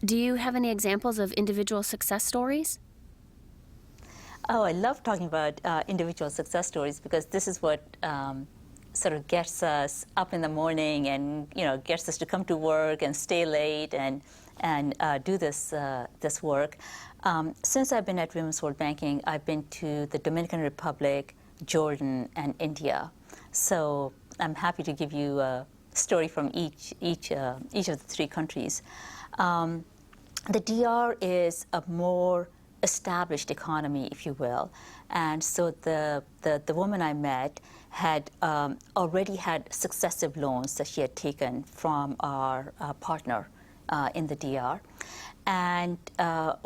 Do you have any examples of individual success stories? Oh, I love talking about individual success stories because this is what sort of gets us up in the morning and gets us to come to work and stay late and do this work. Since I've been at Women's World Banking, I've been to the Dominican Republic, Jordan, and India. So I'm happy to give you a story from each of the three countries. The DR is a more established economy, if you will, and so the woman I met had already had successive loans that she had taken from our partner in the DR. And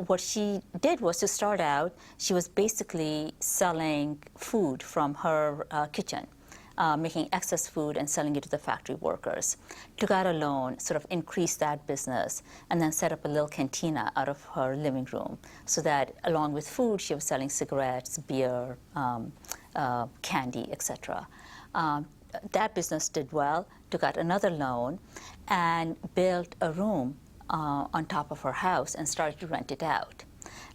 what she did was to start out, she was basically selling food from her kitchen. Making excess food and selling it to the factory workers. Took out a loan, sort of increased that business, and then set up a little cantina out of her living room so that along with food, she was selling cigarettes, beer, candy, etc. That business did well, took out another loan, and built a room on top of her house and started to rent it out.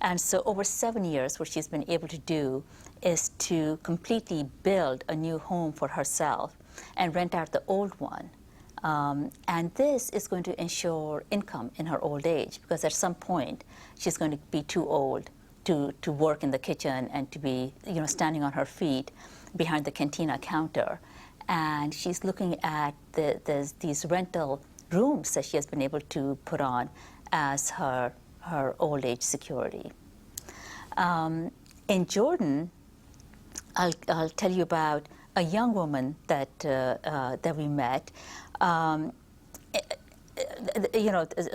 And so over 7 years, what she's been able to do is to completely build a new home for herself and rent out the old one. And this is going to ensure income in her old age, because at some point she's going to be too old to work in the kitchen and to be standing on her feet behind the cantina counter. And she's looking at these rental rooms that she has been able to put on as her old age security. In Jordan, I'll tell you about a young woman that we met.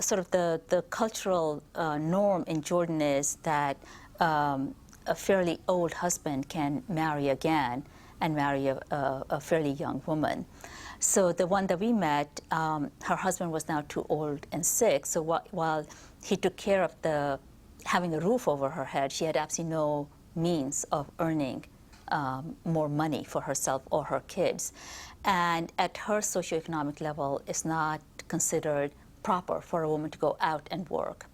Sort of the cultural norm in Jordan is that a fairly old husband can marry again and marry a fairly young woman. So the one that we met, her husband was now too old and sick, so while he took care of having a roof over her head, she had absolutely no means of earning more money for herself or her kids. And at her socioeconomic level, it's not considered proper for a woman to go out and work.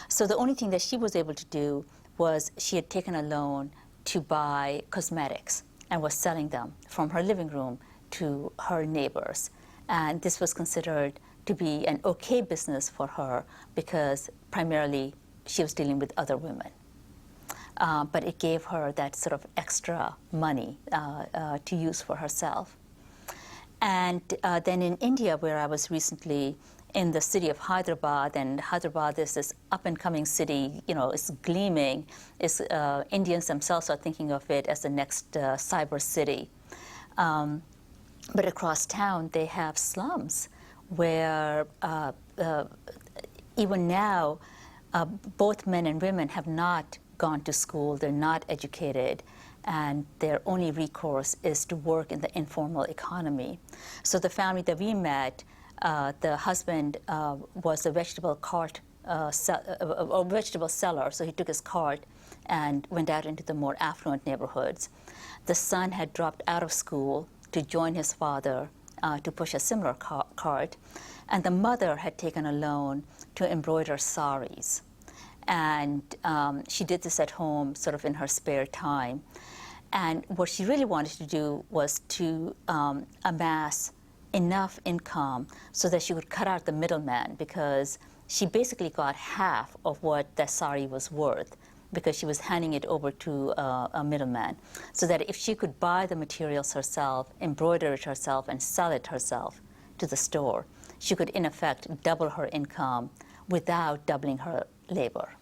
So the only thing that she was able to do was she had taken a loan to buy cosmetics and was selling them from her living room to her neighbors. And this was considered to be an okay business for her because primarily she was dealing with other women. But it gave her that sort of extra money to use for herself. And then in India, where I was recently, in the city of Hyderabad, and Hyderabad is this up-and-coming city, it's gleaming. Indians themselves are thinking of it as the next cyber city. But across town, they have slums where even now, both men and women have not gone to school, they're not educated, and their only recourse is to work in the informal economy. So the family that we met, the husband was a vegetable seller, so he took his cart and went out into the more affluent neighborhoods. The son had dropped out of school to join his father to push a similar cart, and the mother had taken a loan to embroider saris. And she did this at home, sort of in her spare time. And what she really wanted to do was to amass enough income so that she would cut out the middleman, because she basically got half of what that sari was worth because she was handing it over to a middleman. So that if she could buy the materials herself, embroider it herself, and sell it herself to the store, she could in effect double her income without doubling her labor.